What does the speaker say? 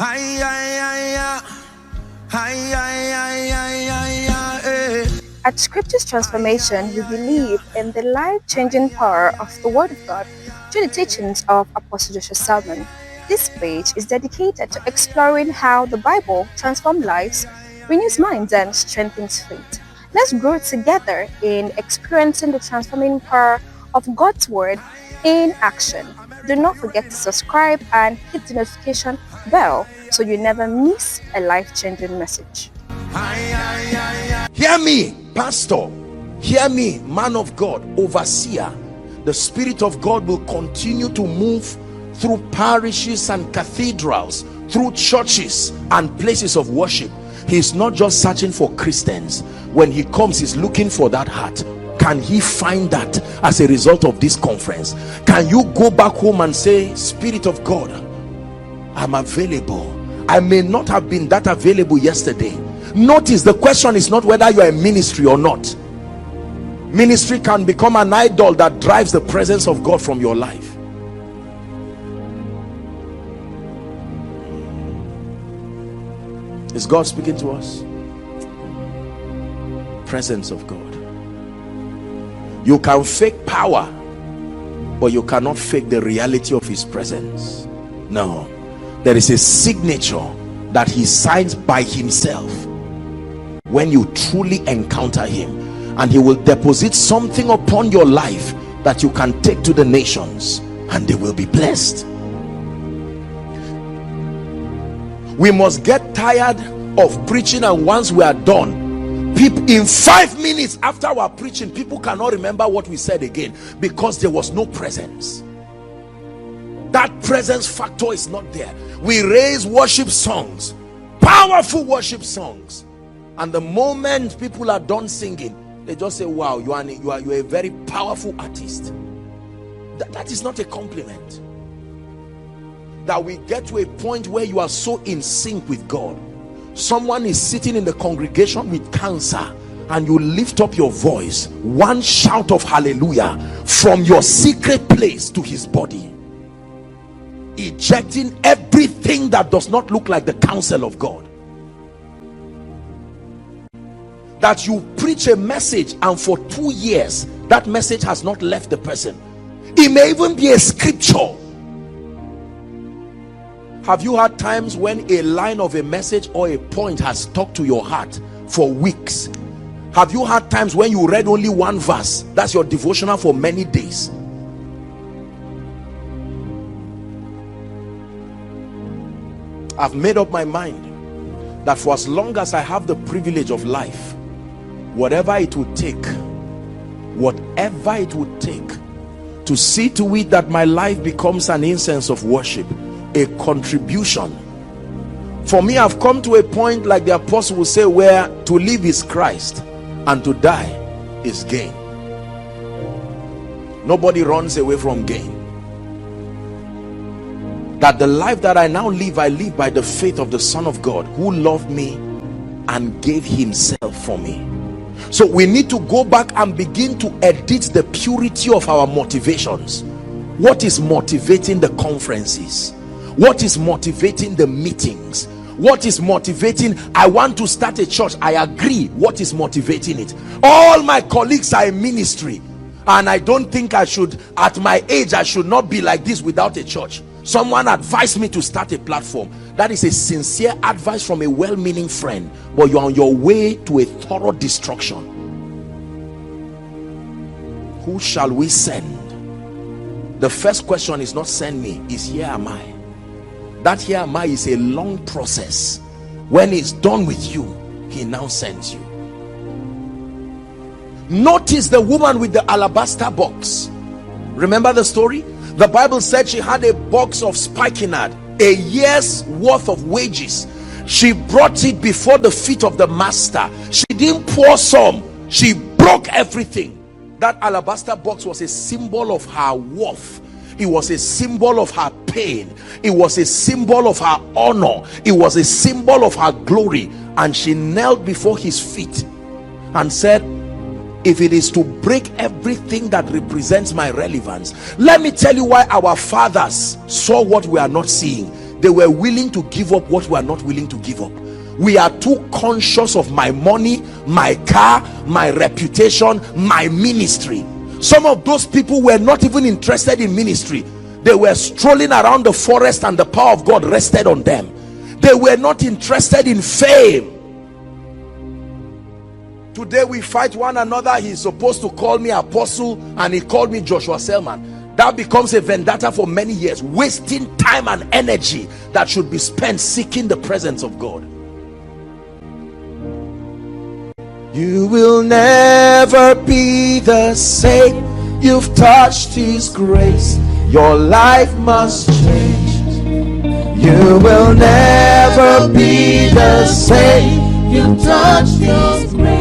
At Scripture's Transformation, we believe in the life-changing power of the Word of God through the teachings of Apostle Joshua Selman. This page is dedicated to exploring how the Bible transforms lives, renews minds, and strengthens faith. Let's grow together in experiencing the transforming power of God's Word in action. Do not forget to subscribe and hit the notification bell so you never miss a life-changing message. Hear me, pastor. Hear me, man of God, overseer. The Spirit of God will continue to move through parishes and cathedrals, through churches and places of worship. He's not just searching for Christians. When he comes, he's looking for that heart. Can he find that as a result of this conference? Can you go back home and say, Spirit of God, I'm available. I may not have been that available yesterday. Notice the question is not whether you are in ministry or not. Ministry can become an idol that drives the presence of God from your life. Is God speaking to us? Presence of God. You can fake power, but you cannot fake the reality of his presence. No, there is a signature that he signs by himself when you truly encounter him, and he will deposit something upon your life that you can take to the nations and they will be blessed. We must get tired of preaching, and once we are done, people in 5 minutes after our preaching, people cannot remember what we said again because there was no presence. That presence factor is not there. We raise worship songs, powerful worship songs, and the moment people are done singing, they just say, wow, you are a very powerful artist. That is not a compliment. That we get to a point where you are so in sync with God. Someone is sitting in the congregation with cancer, and you lift up your voice, one shout of hallelujah from your secret place to his body, ejecting everything that does not look like the counsel of God. That you preach a message and for 2 years that message has not left the person. It may even be a scripture. Have you had times when a line of a message or a point has stuck to your heart for weeks? Have you had times when you read only one verse, that's your devotional for many days? I've made up my mind that for as long as I have the privilege of life, whatever it would take to see to it that my life becomes an incense of worship, a contribution. For me, I've come to a point, like the apostle will say, where to live is Christ and to die is gain. Nobody runs away from gain. That the life that I now live, I live by the faith of the Son of God who loved me and gave himself for me. So we need to go back and begin to edit the purity of our motivations. What is motivating the conferences? What is motivating the meetings? What is motivating, I want to start a church? I agree. What is motivating it? All my colleagues are in ministry, and I don't think I should, at my age, I should not be like this without a church. Someone advised me to start a platform. That is a sincere advice from a well-meaning friend, but you're on your way to a thorough destruction. Who shall we send? The first question is not send me, is here am I. That here am I is a long process. When it's done with you, he now sends you. Notice the woman with the alabaster box. Remember the story? The Bible said she had a box of spikenard, a year's worth of wages. She brought it before the feet of the master. She didn't pour some, she broke everything. That alabaster box was a symbol of her worth. It was a symbol of her pain. It was a symbol of her honor. It was a symbol of her glory. And she knelt before his feet and said, if it is to break everything that represents my relevance, let me tell you why our fathers saw what we are not seeing. They were willing to give up what we are not willing to give up. We are too conscious of my money, my car, my reputation, my ministry. Some of those people were not even interested in ministry. They were strolling around the forest and the power of God rested on them. They were not interested in fame. Today we fight one another. He's supposed to call me apostle and he called me Joshua Selman. That becomes a vendetta for many years, wasting time and energy that should be spent seeking the presence of God. You will never be the same. You've touched his grace. Your life must change. You will never be the same. You've touched his grace.